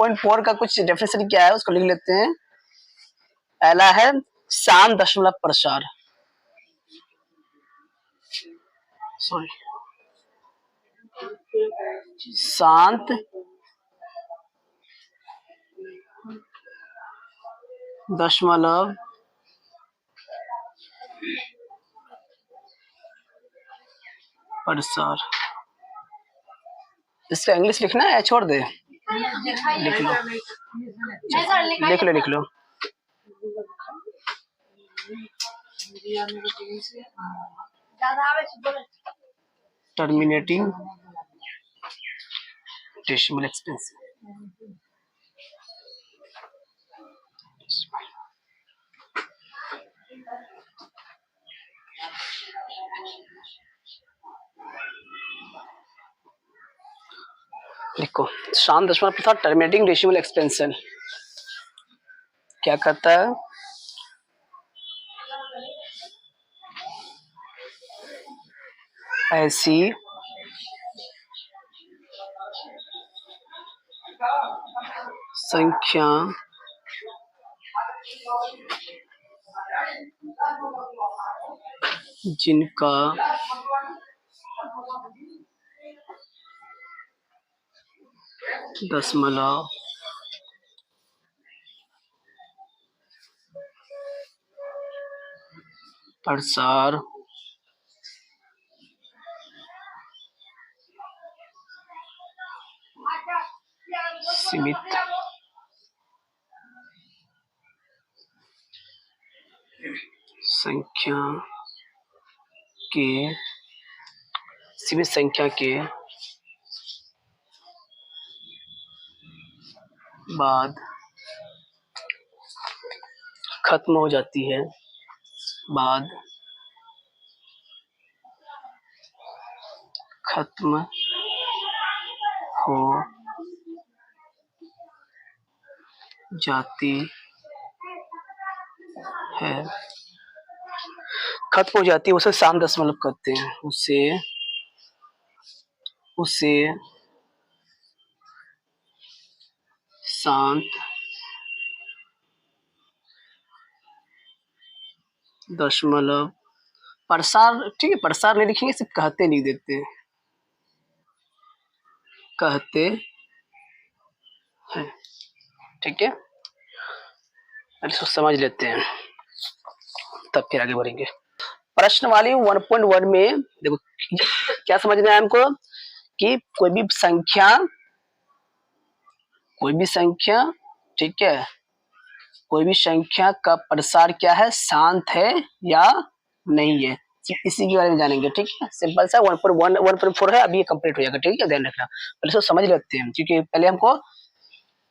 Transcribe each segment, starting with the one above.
1.4 का कुछ डेफिनेशन क्या है उसको लिख लेते हैं। पहला है शांत दशमलव प्रसार, सॉरी शांत दशमलव प्रसार। इसका इंग्लिश लिखना है या छोड़ दे? लिख लो लिख लो। Terminating decimal expansion. देखो शांत दशमलव प्रसार टर्मिनेटिंग डेसिमल एक्सपेंशन क्या कहता है? ऐसी संख्या जिनका दशमलव प्रसार सीमित संख्या के बाद खत्म हो जाती है, खत्म हो जाती है, खत्म हो जाती है उसे शांत दशमलव कहते हैं। उसे शांत दशमलव प्रसार, ठीक है प्रसार नहीं लिखेंगे, सिर्फ कहते लिख देते हैं, कहते हैं, ठीक है। इसको समझ लेते हैं तब फिर आगे बढ़ेंगे। प्रश्न वाली 1.1 में देखो क्या समझना है हमको कि कोई भी संख्या ठीक है, कोई भी संख्या का प्रसार क्या है, शांत है या नहीं है, इसी के बारे में जानेंगे। ठीक है सिंपल सा 1.1 1.4 है, अभी ये कंप्लीट हो जाएगा। ठीक है ध्यान रखना, पहले इसको समझ लेते हैं क्योंकि पहले हमको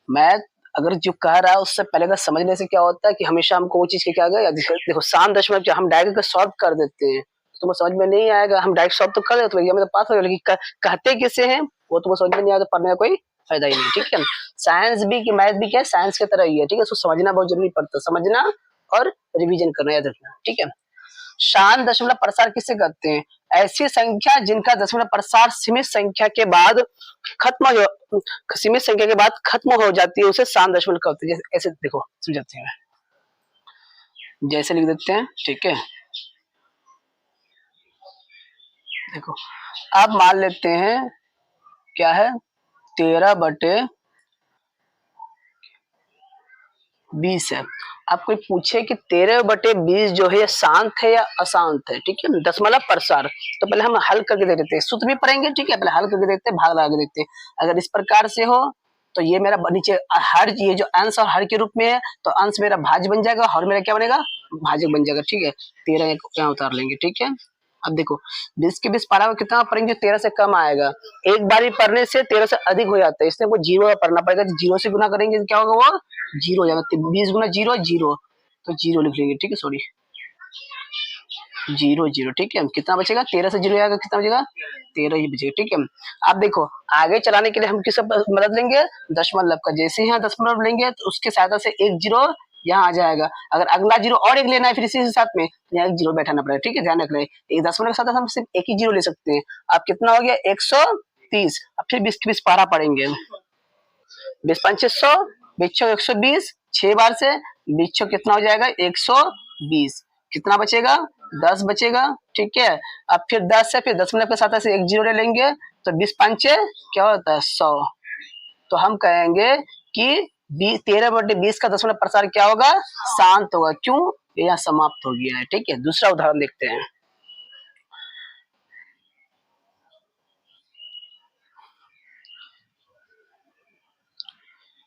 मैथ अगर जो कह रहा है उससे पहले का समझने से क्या होता है कि हमेशा हमको वो चीज के क्या गया। देखो शांत दशमलव जब हम डायरेक्ट सॉल्व कर देते हैं तो तुम्हें समझ में नहीं आएगा, हम डायरेक्ट सॉल्व तो कर देते तो पास हो जाएगा, लेकिन कहते कैसे हैं वो तुम्हें समझ में नहीं आएगा तो पढ़ने का कोई फायदा ही नहीं। ठीक है साइंस भी मैथ भी क्या है, साइंस की तरह ही है। ठीक है उसको समझना बहुत जरूरी पड़ता है, समझना और रिवीजन करना याद रखना। ठीक है शांत दशमलव प्रसार किसे कहते हैं? ऐसी संख्या जिनका दशमलव प्रसार सीमित संख्या के बाद खत्म हो जाती है उसे शांत दशमलव कहते हैं। ऐसे देखो समझाते हैं, जैसे लिख देते हैं। ठीक है देखो अब मान लेते हैं क्या है 13/20 है। आप कोई पूछे कि 13/20 जो है शांत है या अशांत है, ठीक है दशमलव प्रसार, तो पहले हम हल करके दे देते हैं, सूत्र भी पढ़ेंगे। ठीक है पहले हल करके देखते हैं, भाग लगा के देखते हैं। अगर इस प्रकार से हो तो ये मेरा नीचे हर ये जो अंश और हर के रूप में है तो अंश मेरा भाज्य बन जाएगा और मेरा क्या बनेगा, भाजक बन जाएगा। ठीक है 13 यहाँ उतार लेंगे। ठीक है अब देखो 20 के 20 पारा में कितना पढ़ेंगे, 13 से कम आएगा, एक बारी पढ़ने से 13 से अधिक हो जाता है, इसलिए वो जीरो पढ़ना पड़ेगा। जीरो से गुना करेंगे तो क्या होगा, वो जीरो हो जाएगा। 20 गुना जीरो जीरो, तो जीरो लिख लेंगे। ठीक है सॉरी जीरो जीरो। ठीक है कितना बचेगा, 13 से जीरो आएगा, कितना बचेगा 13 ही बचेगा। ठीक है अब देखो आगे चलाने के लिए हम किसका मदद लेंगे, दशमलव का। जैसे ही यहाँ दशमलव लेंगे तो उसके सहायता से एक जीरो यहाँ आ जाएगा। अगर अगला जीरो और एक लेना है फिर इसी के साथ में यहाँ एक जीरो बैठाना पड़ेगा। ठीक है ध्यान रख रहे हैं, एक दशमलव के साथ हम सिर्फ एक ही जीरो ले सकते हैं। अब कितना हो गया 130। अब फिर 20 के 20 पारा पढ़ेंगे, 20 पंचे 100, 20 छः 120, 6 बार से 20 छः कितना हो जाएगा 120, कितना बचेगा 10 बचेगा, ठीक है। अब फिर 10 है, फिर 10 के साथ से एक जीरो ले लेंगे, तो 20 पंचे क्या होता है 100। तो हम कहेंगे कि 13/20 का 10 प्रसार क्या होगा शांत होगा। क्यों, ये यहाँ समाप्त हो गया है, ठीक है। दूसरा उदाहरण देखते हैं।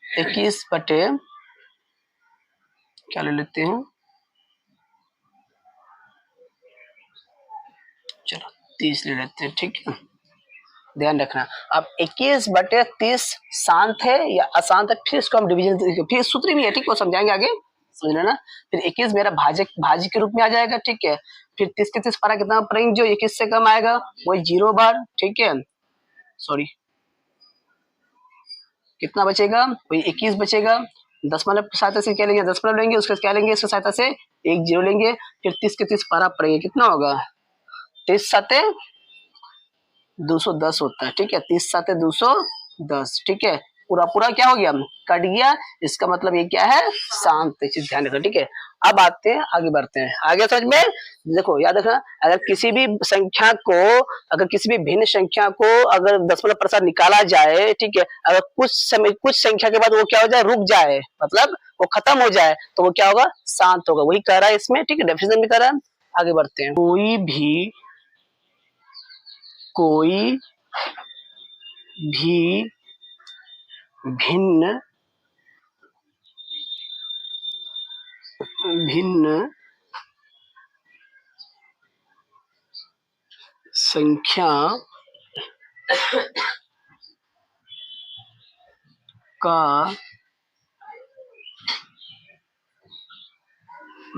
21 बटे क्या ले लेते हैं, चलो 30 ले लेते हैं, ठीक है। ध्यान रखना, अब 21/30 शांत है या अशांत है, फिर इसको हम डिवीजन, फिर सूत्र भी है, ठीक है, वो समझाएंगे आगे, समझ लेना। फिर 21 मेरा भाज्य के रूप में आ जाएगा, ठीक है। फिर 30 के 30 पारा कितना पढ़ेंगे, जो 21 से कम आएगा वही 0 बार, ठीक है। सॉरी, कितना बचेगा, वही 21 बचेगा। 10 मतलब सहायता से क्या लेंगे, 10 मतलब लेंगे, उसका क्या लेंगे, इसकी सहायता से एक जीरो लेंगे। फिर 30 के 30 पारा पड़ेगा, कितना होगा 30 साते 210 होता है, ठीक है। 30 साते 210, ठीक है। पूरा पूरा क्या हो गया, कट गया। इसका मतलब ये क्या है, शांत, चीज ध्यान रखना, ठीक है। अब आते हैं आगे, बढ़ते हैं आगे समझ में। देखो याद रखना, अगर किसी भी संख्या को, अगर किसी भी भिन्न संख्या को अगर दशमलव प्रसार निकाला जाए, ठीक है, अगर कुछ समय कुछ संख्या के बाद वो क्या हो जाए, रुक जाए, मतलब वो खत्म हो जाए, तो वो क्या होगा, शांत होगा। वही कह रहा है इसमें, ठीक है, डेफिनेशन भी कह रहा है। आगे बढ़ते हैं। कोई भी भिन्न संख्या का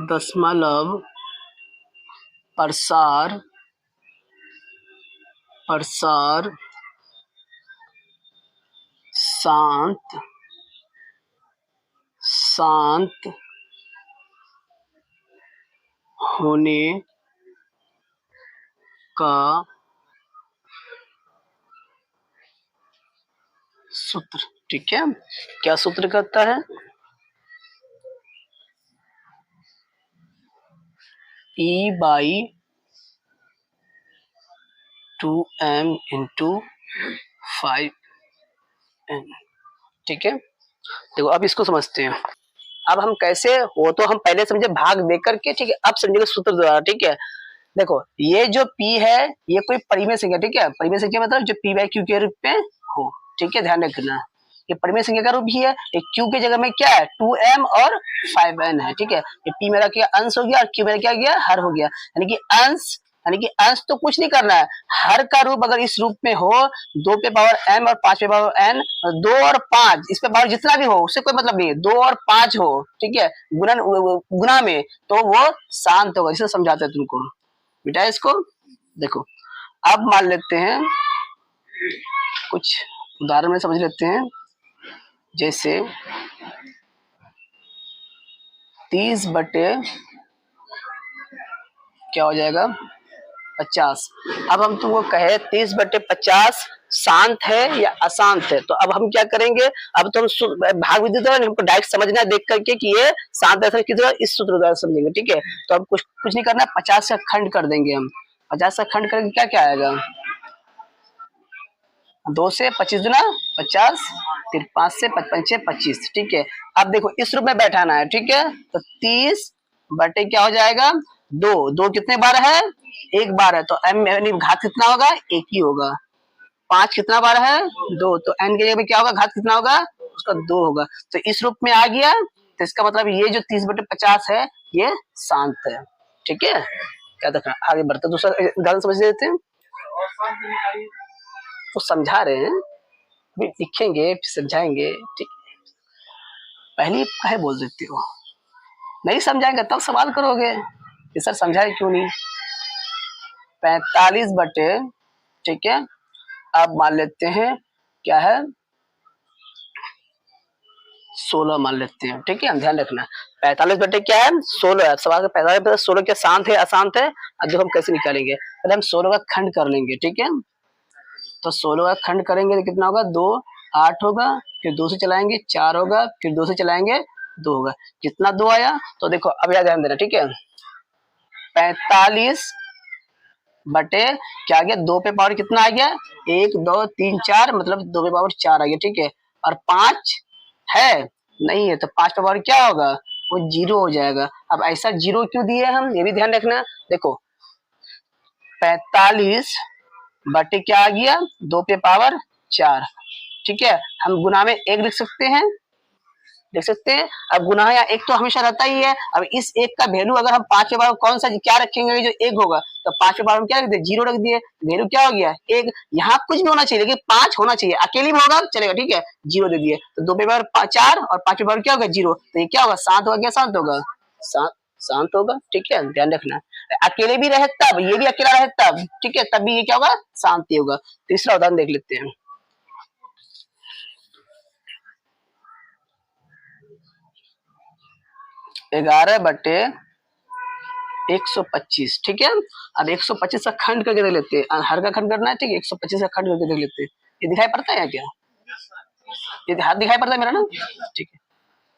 दशमलव प्रसार शांत होने का सूत्र, ठीक है। क्या सूत्र कहता है, E/2m × 5n, ठीक है। देखो अब इसको समझते हैं। अब हम कैसे, वो तो हम पहले समझे भाग दे करके, ठीक है। अब समझेंगे सूत्र द्वारा, ठीक है। देखो ये जो P है, ये कोई परिमेय संख्या, ठीक है। परिमेय संख्या मतलब जो P/Q के रूप में हो, ठीक है, ध्यान रखना। ये परिमेय संख्या का रूप ही है। ये Q की जगह में क्या है, 2m और 5n है, ठीक है। ये P मेरा क्या अंश हो गया और Q मेरा क्या गया, हर हो गया। यानी कि अंश तो कुछ नहीं करना है, हर का रूप अगर इस रूप में हो, 2 पे पावर m और 5 पे पावर n, 2 और 5 इस पे पावर जितना भी हो उससे कोई मतलब नहीं है, 2 और 5 हो, ठीक है, गुना में, तो वो शांत होगा। इसे समझाते हैं तुमको बेटा इसको। देखो अब मान लेते हैं, कुछ उदाहरण में समझ लेते हैं। जैसे 30 बटे क्या हो जाएगा 50। अब हम तुमको कहे 30 बटे 50 शांत है या अशांत है, तो अब हम क्या करेंगे, अब तो हम भाग विधि द्वारा हमको डायरेक्ट समझना है, देख करके कि ये शांत है किस तरह, इस सूत्र द्वारा समझेंगे, ठीक है। तो अब कुछ नहीं करना, 50 का खंड कर देंगे हम। 50 का खंड करेंगे क्या क्या आएगा, 2 से 25 गुना 50, फिर 5 से 55 25, ठीक है। अब देखो इस रूप में बैठाना है, ठीक है। तो 30 बटे क्या हो जाएगा 2, 2 कितने बार है, एक बार है, तो m घात कितना होगा, एक ही होगा। 5 कितना बार है, 2, तो n के जगह में क्या होगा, घात कितना होगा, उसका 2 होगा। तो इस रूप में आ गया, तो इसका मतलब ये जो 30 बटे 50 है ये शांत है, ठीक है। क्या देखना, आगे बढ़ते दूसरा उदाहरण समझ लेते हैं। वो समझा रहे हैं, लिखेंगे फिर समझाएंगे, ठीक। पहले काहे बोल देते हो, नहीं समझाएंगे तब सवाल करोगे कि सर समझाए क्यों नहीं। 45 बटे, ठीक है, अब मान लेते हैं क्या है 16 मान लेते हैं, ठीक है, ध्यान रखना। 45 बटे क्या है 16 है। सवाल 45 बटे 16 क्या शांत है अशांत है, अब देखो हम कैसे निकालेंगे। पहले हम 16 का खंड कर लेंगे, ठीक है। तो 16 का खंड करेंगे तो कितना होगा 2, 8 होगा, फिर 2 से चलाएंगे 4 होगा, फिर 2 से चलाएंगे 2 होगा। कितना 2 आया? तो देखो अब याद ध्यान देना, ठीक है। 45 बटे क्या आ गया, 2 पे पावर कितना आ गया, 1 2 3 4, मतलब 2 पे पावर 4 आ गया, ठीक है। और 5 है नहीं है, तो 5 पे पावर क्या होगा, वो 0 हो जाएगा। अब ऐसा 0 क्यों दिए हम, ये भी ध्यान रखना। देखो 45 बटे क्या आ गया, 2 पे पावर 4, ठीक है। हम गुना में 1 लिख सकते हैं, देख सकते हैं। अब गुना या एक तो हमेशा रहता ही है। अब इस एक का वैल्यू अगर हम 5 के बाद कौन सा क्या रखेंगे, जो एक होगा, तो 5 के बाद हम क्या रख दिए, 0 रख दिए, वैल्यू क्या हो गया, एक। यहाँ कुछ भी होना चाहिए लेकिन 5 होना चाहिए, अकेले में होगा चलेगा, ठीक है। 0 दे दिए, तो 2 पे पावर 4 और 5 पे पावर क्या होगा 0, तो ये क्या होगा, 7 होगा, क्या 7 होगा, 7 शांत होगा, ठीक है, ध्यान रखना। अकेले भी रहे तब, ये भी अकेला रहे तब, ठीक है, तब भी ये क्या होगा, शांति होगा। तीसरा उदाहरण देख लेते हैं। 11 बटे 125, ठीक है। अब 125 का खंड करके देख लेते हैं, हर का खंड करना है, ठीक है। 125 का खंड करके देख लेते हैं, ये दिखाई पड़ता है क्या, ये हाथ दिखाई पड़ता है मेरा ना, ठीक है।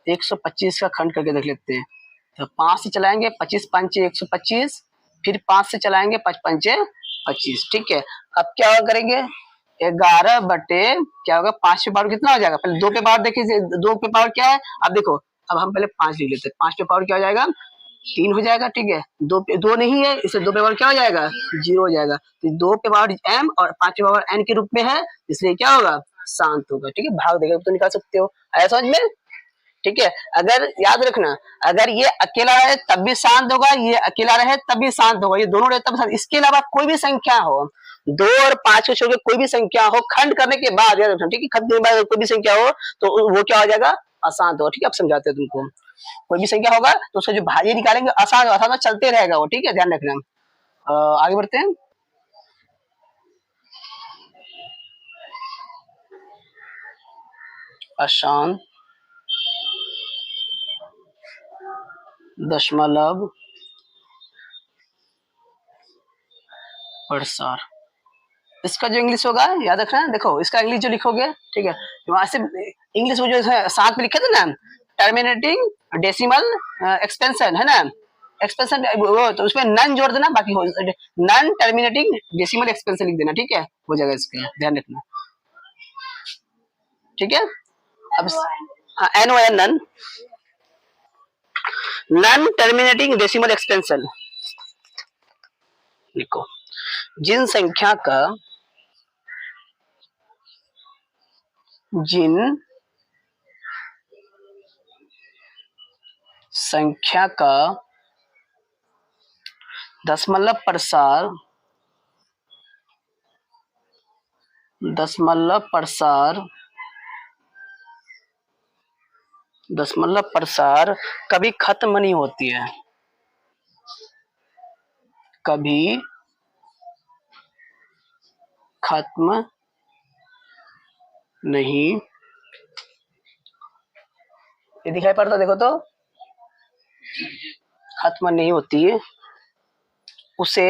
125 का खंड करके देख लेते हैं। तो 5 से चलाएंगे, 25 पंचे 125, फिर 5 से चलाएंगे, 5 पंचे 25, ठीक है। अब क्या करेंगे, 11 बटे क्या होगा, 5 पे पावर कितना हो जाएगा, पहले 2 पे पावर देखिए, 2 पे पावर क्या है, अब देखो, अब हम पहले 5 लिख लेते हैं, 5 पे पावर क्या हो जाएगा, 3 हो जाएगा, ठीक है। 2 नहीं है, इससे 2 पे पावर क्या हो जाएगा, 0 हो जाएगा। तो 2 पे पावर m और 5 पे पावर n के रूप में है, इसलिए क्या होगा, शांत होगा, ठीक है। भाग देगा तो निकाल सकते हो, आया समझ में, ठीक है। अगर याद रखना, अगर ये अकेला रहे तब भी शांत होगा, ये अकेला रहे तब भी शांत होगा, ये दोनों रहे तब शांत। इसके अलावा कोई भी संख्या हो, 2 और 5 को छोड़ के कोई भी संख्या हो, खंड करने के बाद याद रखना, ठीक है, खंड करने के बाद कोई भी संख्या हो तो वो क्या हो जाएगा, अशांत होगा, ठीक है। अब समझाते हैं तुमको। कोई भी संख्या होगा तो उसका जो भाज्य निकालेंगे अशांत, अशांत चलते रहेगा वो, ठीक है, ध्यान रखना। आगे बढ़ते हैं। अशांत दशमलव प्रसार, इसका जो इंग्लिश होगा याद रखना, देखो इसका इंग्लिश जो लिखोगे, ठीक है, वहां से इंग्लिश में जो साथ में लिखे थे ना, टर्मिनेटिंग डेसिमल एक्सपेंशन है ना, एक्सपेंशन वो, तो उसमें नन जोड़ देना, बाकी नन टर्मिनेटिंग डेसिमल एक्सपेंशन लिख देना, ठीक है, हो जाएगा, इसका ध्यान रखना, ठीक है। अब हाँ, N O N, non, non terminating decimal expansion लिखो। जिन संख्या का जिन संख्या का दशमलव प्रसार कभी खत्म नहीं होती है, कभी खत्म नहीं, ये दिखाई पड़ता, देखो तो, खत्म नहीं होती है, उसे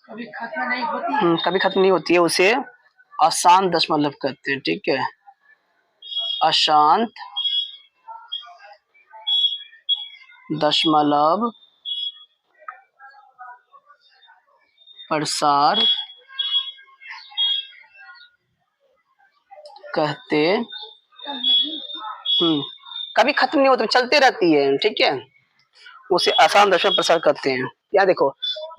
कभी खत्म नहीं होती है, उसे अशांत दशमलव कहते हैं, ठीक है। अशांत दशमलव प्रसार कहते, कभी खत्म नहीं होती, चलते रहती है, ठीक है, उसे अशांत दशमलव प्रसार करते हैं। या देखो,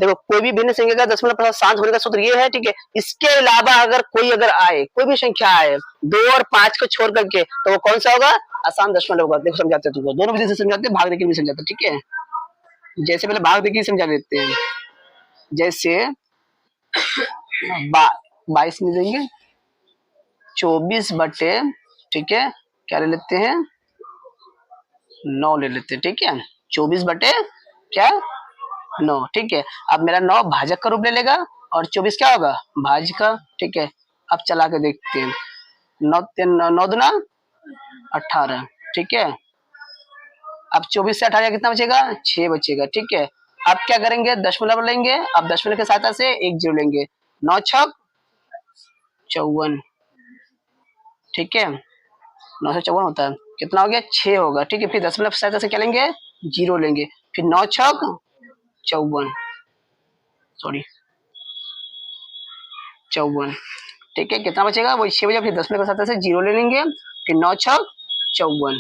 कोई भी भिन्न संख्या का दशमलव प्रसार शांत होने का सूत्र ये है, ठीक है। इसके अलावा अगर कोई आए, कोई भी संख्या आए 2 और 5 को छोड़ करके, तो वो कौन सा होगा, अशांत दशमलव होगा। देखो समझाते हैं तुमको, दोनों विधि से समझाते हैं, भाग देकर भी समझाते हैं, ठीक है। जैसे पहले भाग देकर समझा देते हैं, जैसे 22 में देंगे 24 बटे, ठीक है, क्या ले लेते हैं, 9 ले लेते हैं, ठीक है। 24 बटे क्या, 9, ठीक है। अब मेरा 9 भाजक का रूप ले लेगा और 24 क्या होगा, भाज्य का, ठीक है। अब चला के देखते हैं, 9 दूना 18, ठीक है। अब 24 से 18 कितना बचेगा, 6 बचेगा, ठीक है। अब क्या करेंगे, दशमलव लेंगे, अब दशमलव की सहायता से एक जीरो लेंगे, 9 छक 54, ठीक है, 954 होता है, कितना हो गया 6 होगा, ठीक है। फिर दशमलव सहायता से क्या लेंगे, 0 लेंगे, फिर 9 छक 54, सॉरी 54, ठीक है, कितना बचेगा वही 6 बजे, फिर दशमलव सहायता से 0 ले लेंगे, फिर 9 छक 54,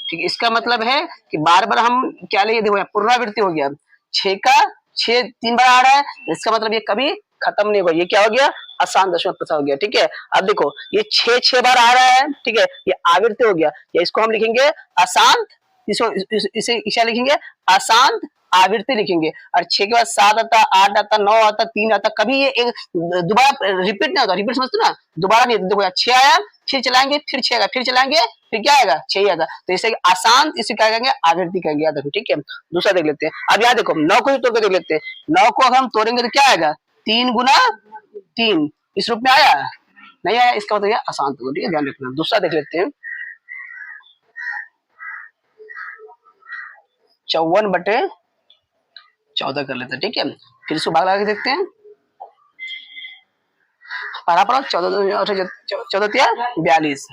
ठीक है। इसका मतलब है कि बार बार हम क्या लेंगे, देखो पुनरावृत्ति हो गया, 6 का 6 3 बार आ रहा है, इसका मतलब ये कभी खत्म नहीं होगा, ये क्या हो गया, आसान दशमलव प्रसार हो गया, ठीक है। अब देखो ये 6 बार आ रहा है, ठीक है, ये आवृत्ति हो गया, या इसको हम लिखेंगे अशांत, इसे क्या लिखेंगे, अशांत आवृत्ति लिखेंगे। और 6 के बाद 7 आता, 8 आता, 9 आता, 3 आता, कभी ये एक दोबारा रिपीट नहीं होता, रिपीट समझते ना, दोबारा नहीं, देखो 6 आया, फिर चलाएंगे, फिर 6 आएगा, फिर चलाएंगे, फिर क्या आएगा 6 ही आएगा, तो इसे अशांत, इसे क्या कहेंगे, आवृत्ति कहेंगे, याद रखो, ठीक है। दूसरा देख लेते हैं, अब यहाँ देखो 9 को ही तोड़ के देख लेते हैं, 9 को अगर हम तोड़ेंगे तो क्या आएगा, 3 गुना 3, इस रूप में आया, नहीं आया, इसका मतलब अशांत होगा, ठीक है, ध्यान रखना। दूसरा देख लेते हैं, 54/14 कर लेते हैं, ठीक है, फिर इसको भाग लगा के देखते हैं, पढ़ा पढ़ा 14 42,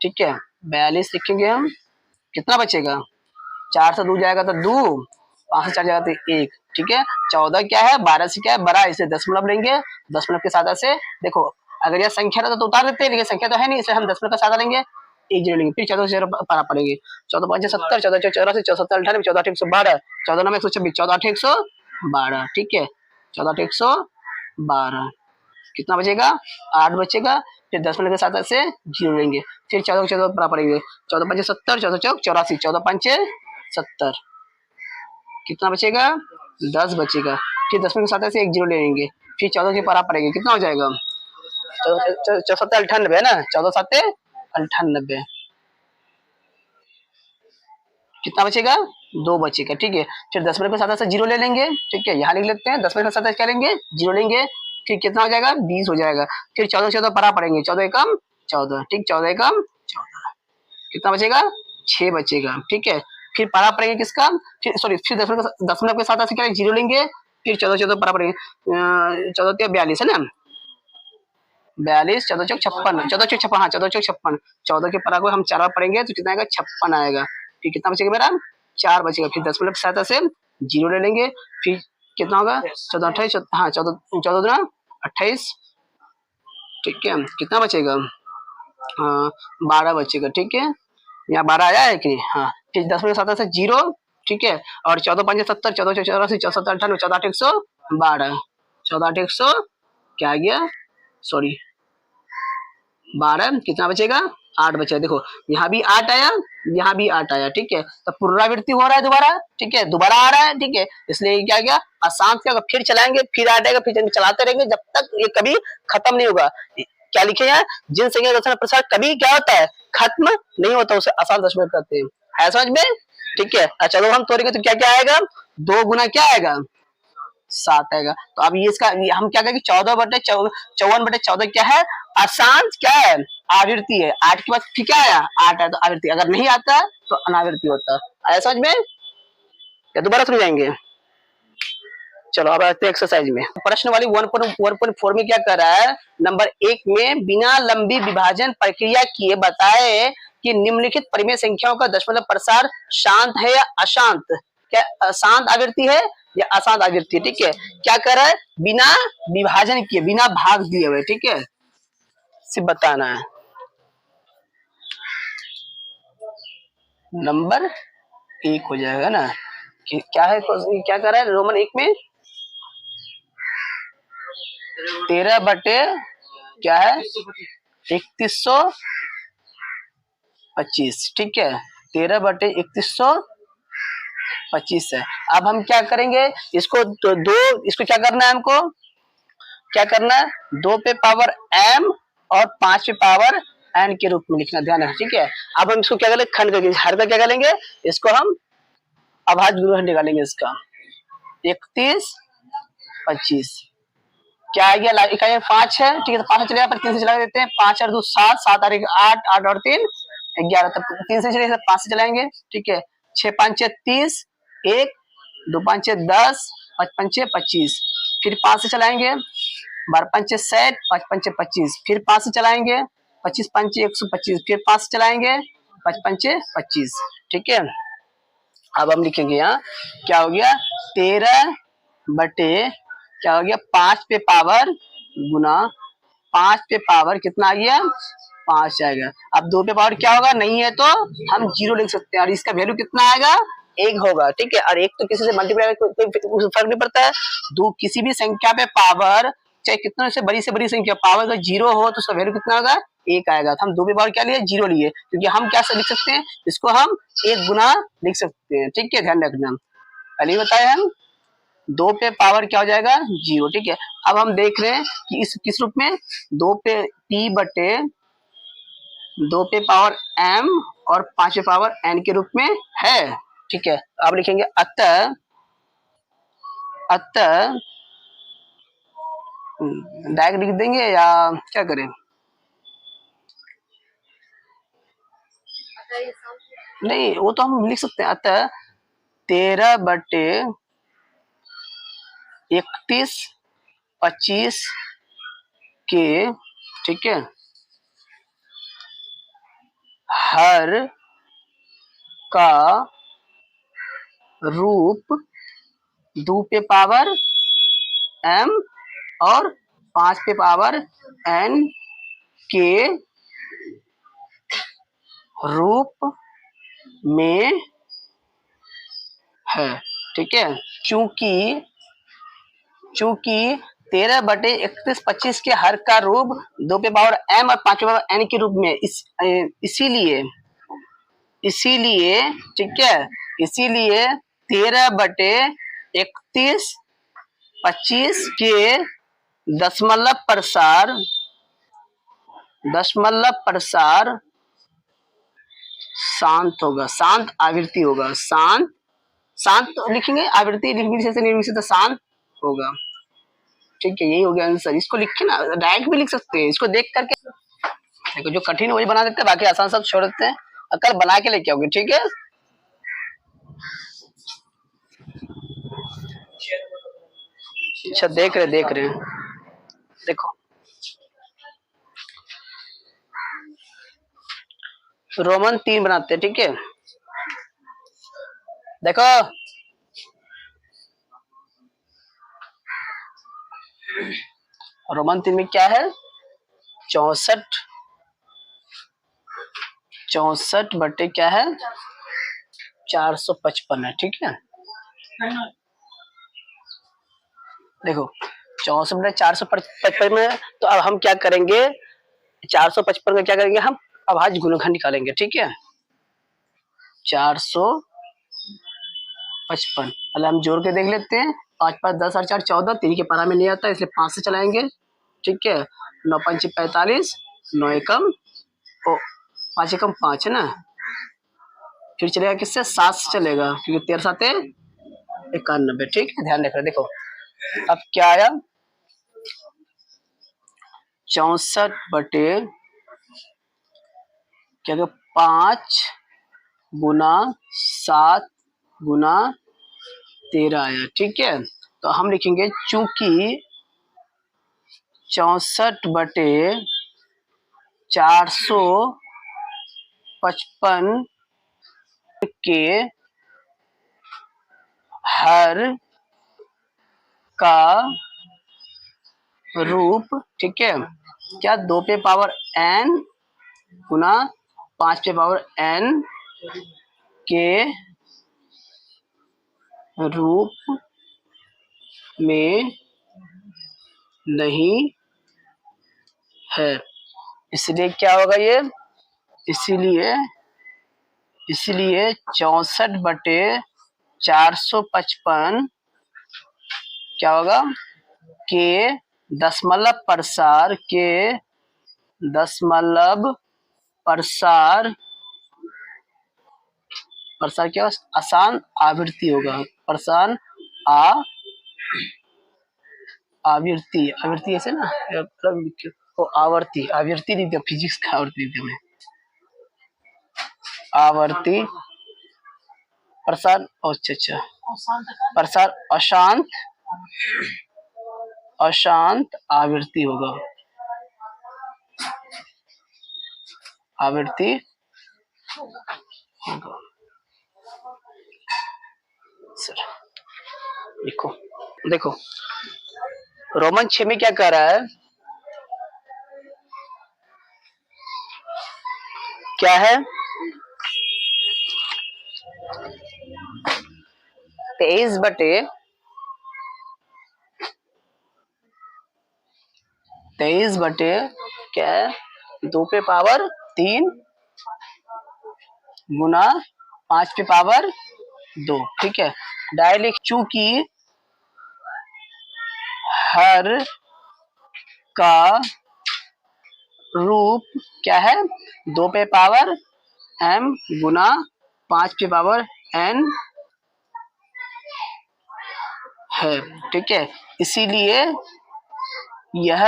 ठीक है, 42 लिखेंगे हम, कितना बचेगा, 4 से 2 जाएगा तो 2, 5 से 4 जाएगा तो 1, ठीक है। 14 क्या है, 12 से क्या है बड़ा, इसे दशमलव लेंगे, दशमलव के साथ से देखो, अगर यह संख्या रहता तो उतार देते हैं, लेकिन संख्या तो है नहीं, इसलिए हम दशमलव का साथ लेंगे, 1 0 लेंगे, फिर 14 से 0 पारा पड़ेंगे, 14 5 70, 14 4 84, 14 7 98, 14 8 112, 14 9 126, 14 8 112, ठीक है, 14 8 112, कितना बचेगा, 8 बचेगा, फिर दशमलव के साथ से 0 लेंगे, फिर 14 14 बराबर पड़ेंगे, 14 5 70, 14 चौक 84, 14 5 70, कितना बचेगा, 10 बचेगा, फिर दशमलव के साथ से 1 0 ले लेंगे, फिर 14 के बराबर पड़ेंगे, कितना हो जाएगा, 14 98 है ना, 14 7 98, कितना बचेगा, 2 बचेगा, ठीक है। फिर दशमलव के साथ से 0 ले लेंगे, ठीक है, यहाँ लिख लेते हैं, दशमलव के साथ क्या लेंगे, 0 लेंगे, फिर कितना हो जाएगा, 20 हो जाएगा, फिर 14 14 परा पड़ेंगे, 14 एकम 14, ठीक, 14 एकम 14, कितना बचेगा, 6 बचेगा, ठीक है। फिर परा पड़ेंगे किसका, फिर सॉरी, फिर दशमलव के साथ क्या 0 लेंगे, फिर 14 14 परा पड़ेंगे, 14 42 है ना, 42, 14 चौक 56, 14 चौक 56, हाँ 14 चौक 56, 14 के परा को हम 4 बार पढ़ेंगे तो कितना आएगा, 56 आएगा, फिर कितना बचेगा मेरा, 4 बचेगा, फिर दशमलव की सहायता से 0 ले लेंगे, फिर कितना होगा, 14 28, हाँ 14 14 28, ठीक है, कितना बचेगा, 12 बचेगा, ठीक है, यहाँ 12 आया है कि नहीं, हाँ, फिर दशमलव की सहायता से 0, ठीक है, और 14 5 70, 14 84, 14 98, 14 8 112, 14 8 100 क्या आ गया, सॉरी 12, कितना बचेगा, 8 बचेगा, देखो यहाँ भी 8 आया, यहाँ भी 8 आया, ठीक है, तो पुनरावृत्ति हो रहा है दोबारा, ठीक है, दोबारा आ रहा है, ठीक है, इसलिए क्या गया, अशांत क्या, फिर चलाएंगे, फिर 8 आएगा, फिर चलाते रहेंगे जब तक ये कभी खत्म नहीं होगा। क्या लिखे हैं, जिन संख्या का दशमलव प्रसार कभी क्या होता है, खत्म नहीं होता, उसे अशांत दशमलव कहते हैं, है समझ में, ठीक है। अच्छा चलो हम तोड़ेंगे तो क्या क्या आएगा, 2 गुना क्या आएगा, 7 आएगा, तो अब ये इसका हम क्या कहेंगे, 54/14 क्या है, अशांत क्या है, आवृत्ति है, 8 के बाद फिर क्या आया, 8 है तो आवृत्ति, अगर नहीं आता तो अनावृत्ति होता है, समझ में, या दोबारा सुन जाएंगे। चलो अब आते हैं एक्सरसाइज में, प्रश्न वाली 1.1.4 में क्या कर रहा है, नंबर 1 में बिना लंबी विभाजन प्रक्रिया किए बताए कि निम्नलिखित परिमेय संख्याओं का दशमलव प्रसार शांत है या अशांत, क्या शांत आवृत्ति है या अशांत आवृत्ति, ठीक है, क्या कर रहा है, बिना विभाजन किए, बिना भाग दिए हुए, ठीक है, सिर्फ बताना है। नंबर 1 हो जाएगा ना, क्या है, क्या कर रहा है, रोमन 1 में 13 बटे क्या है 3125, ठीक है, 13 बटे 3125 है। अब हम क्या करेंगे, इसको तो 2, इसको क्या करना है, हमको क्या करना है, 2 पे पावर m और 5 पे पावर n के रूप में लिखना, ध्यान रखें, ठीक है। अब हम इसको क्या करेंगे, खंड करके, हर का क्या करेंगे, इसको हम अभाज्य गुणन निकालेंगे, इसका 31 25 क्या आ गया, इकाई 5 है, ठीक है, तो 5 से चलेगा, पर 3 से चला देते हैं, 5 और 2 7, 7 और 1 8, 8 और 3 11, तब 3 से चलेगा, 5 से चलाएंगे, ठीक है, 6 5 6 30, 1 2 5 6 10, 5 5 6 25, फिर 5 से चलाएंगे, 12 पंचे 60, 5 पंचे 25, फिर 5 से चलाएंगे, 25 पंचे 125, फिर 5 से चलाएंगे, 5 पंचे 25। ठीक है, अब हम लिखेंगे यहाँ क्या हो गया 13 बटे क्या हो गया 5 पे पावर गुना 5 पे पावर कितना आ गया 5 आएगा। अब 2 पे पावर क्या होगा नहीं है तो हम 0 लिख सकते हैं और इसका वैल्यू कितना आएगा 1 होगा। ठीक है, और 1 तो किसी से मल्टीप्लाई कोई फर्क नहीं पड़ता है। दो किसी भी संख्या पे पावर चाहे कितना से बड़ी संख्या पावर अगर 0 हो तो उसका वैल्यू कितना होगा 1 आएगा। तो हम 2 पे पावर क्या लिए 0 लिए, क्योंकि हम क्या से लिख सकते हैं इसको हम 1 गुना लिख सकते हैं। ठीक है, ध्यान रखना, पहले बताए हम 2 पे पावर क्या हो जाएगा 0। ठीक है, अब हम देख रहे हैं कि इस किस रूप में 2 पे p बटे 2 पे पावर m और 5 पे पावर n के रूप में है। ठीक है, अब लिखेंगे अतः अतः डायरेक्ट लिख देंगे या क्या करें, नहीं वो तो हम लिख सकते हैं। अतः 13 बटे 31 25 के ठीक है हर का रूप 2 पे पावर m और 5 पे पावर n के रूप में है। ठीक है, चूंकि चूंकि 13 बटे 31 25 के हर का रूप 2 पे पावर m और 5 पे पावर n के रूप में इसीलिए इसीलिए ठीक है इसीलिए 13 बटे 31 25 के दशमलव प्रसार शांत होगा, शांत आवृत्ति होगा। शांत शांत तो लिखेंगे, आवृत्ति निर्विषय से निर्विषय तो शांत होगा। ठीक है, यही हो गया आंसर। इसको लिखे ना, डायरेक्ट भी लिख सकते हैं, इसको देख करके देखो जो कठिन है वही बना देते हैं, बाकी आसान सब छोड़ देते हैं। कल बना के लेके आओगे। ठीक है, अच्छा देख रहे हैं देखो रोमन 3 बनाते हैं। ठीक है, देखो रोमन 3 में क्या है 64 बटे क्या है 455 है। ठीक है, देखो 64 बटे 455 में, तो अब हम क्या करेंगे 455 का क्या करेंगे हम अब आज गुणनखंड निकालेंगे। ठीक है, 455 पहले हम जोड़ के देख लेते हैं। 5 5 10 और 4 14, 3 के पारा में नहीं आता इसलिए 5 से चलाएंगे। ठीक है, 9 5 45, 9 एकम ओ 5 एकम 5 है ना, फिर चलेगा किससे 7 से चलेगा क्योंकि 13 7 91। ठीक है, ध्यान रखना। देखो अब क्या आया 64 बटे क्या 5 गुना 7 गुना 13 आया। ठीक है, तो हम लिखेंगे चूंकि 64 बटे 455 के हर का रूप ठीक है क्या 2 पे पावर n गुना 5 पे पावर n के रूप में नहीं है। इसलिए क्या होगा ये इसीलिए 64 बटे 455 क्या होगा के दशमलव प्रसार क्या आसान आवृत्ति होगा। प्रसार आवृत्ति ऐसे ना आवर्ती आवृत्ति नहीं, फिजिक्स का आवृत्ति थी हमें आवर्ती प्रसार। अच्छा प्रसार अशांत अशांत आवृत्ति होगा, आवृत्ति होगा। सर देखो देखो रोमन 6 में क्या कह रहा है, क्या है 23 बटे 23 बटे क्या है 2 पे पावर 3 गुना 5 पे पावर 2, ठीक है। डायरेक्ट चूंकि हर का रूप क्या है 2 पे पावर m गुना 5 पे पावर n है, ठीक है। इसीलिए यह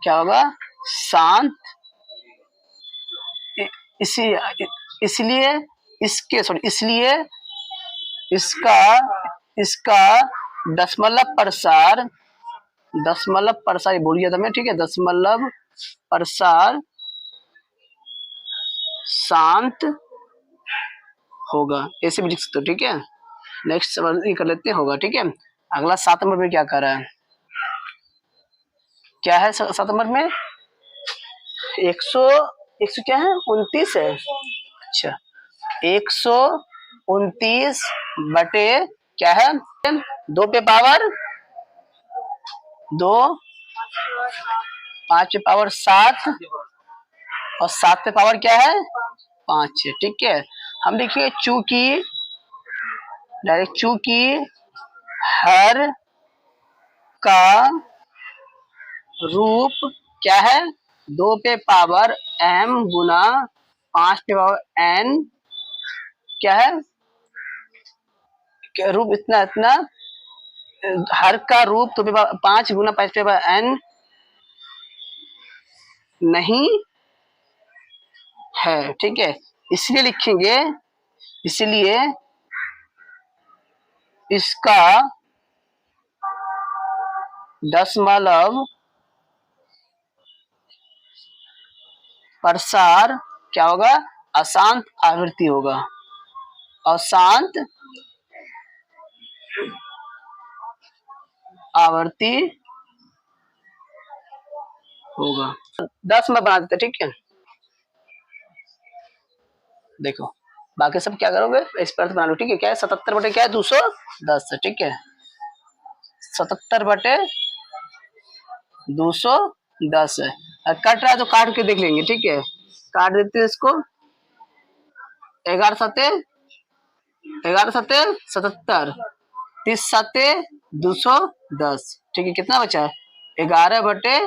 क्या होगा शांत, इसलिए इसके सॉरी इसलिए इसका दशमलव प्रसार बोल गया था मैं, ठीक है। दशमलव प्रसार शांत होगा, ऐसे भी लिख सकते हो, ठीक है। नेक्स्ट सवाल कर लेते हैं, होगा, ठीक है। अगला 7 नंबर में क्या कर रहा है, क्या है 7 नंबर में 100 क्या है 29 है, अच्छा 129 बटे क्या है 2 पे पावर 2 5 पे पावर 7 और 7 पे पावर क्या है 5 है, ठीक है। हम देखिए चूंकि डायरेक्ट चूंकि हर का रूप क्या है 2 पे पावर m गुना 5 पे पावर n क्या है रूप इतना इतना, हर का रूप 2 पे पावर 5 गुना 5 पे पावर n नहीं है, ठीक है। इसलिए लिखेंगे, इसलिए इसका दशमलव प्रसार क्या होगा अशांत आवृत्ति होगा, अशांत आवृत्ति होगा। 10 में बना देते, ठीक है। देखो बाकी सब क्या करोगे इस पर बना लो, ठीक है। क्या है 77 बटे क्या है 210 है, ठीक है। 77 बटे 210 है। कट रहा है तो काट के देख लेंगे, ठीक है। काट देते हैं इसको, 11 सते 77, 30 सते 210, ठीक है। कितना बचा है 11 बटे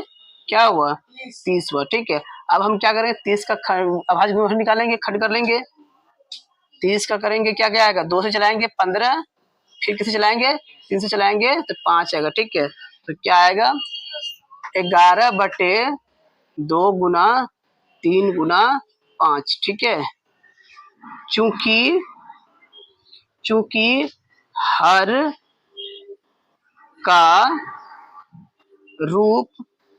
क्या हुआ 30 हुआ, ठीक है। अब हम क्या करेंगे 30 का अभाज्य निकालेंगे, खंड कर लेंगे। 30 का करेंगे क्या क्या आएगा 2 से चलाएंगे 15, फिर किसे चलाएंगे 3 से चलाएंगे तो 5 आएगा, ठीक है। तो क्या आएगा 11 बटे 2 गुना 3 गुना 5, ठीक है। चूंकि हर का रूप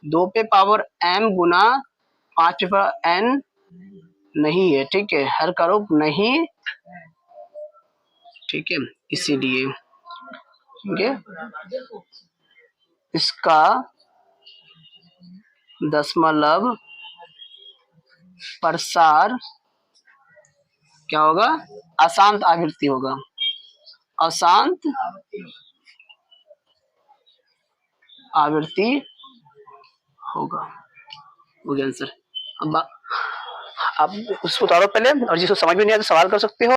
2 पे पावर m गुना 5 पे पावर n नहीं है, ठीक है। हर का रूप नहीं, ठीक है। इसीलिए इसका दशमलव प्रसार क्या होगा अशांत आवृत्ति होगा, अशांत आवृत्ति होगा, हो गया आंसर। अब उसको उतारो पहले, और जिसको समझ में नहीं आया तो सवाल कर सकते हो।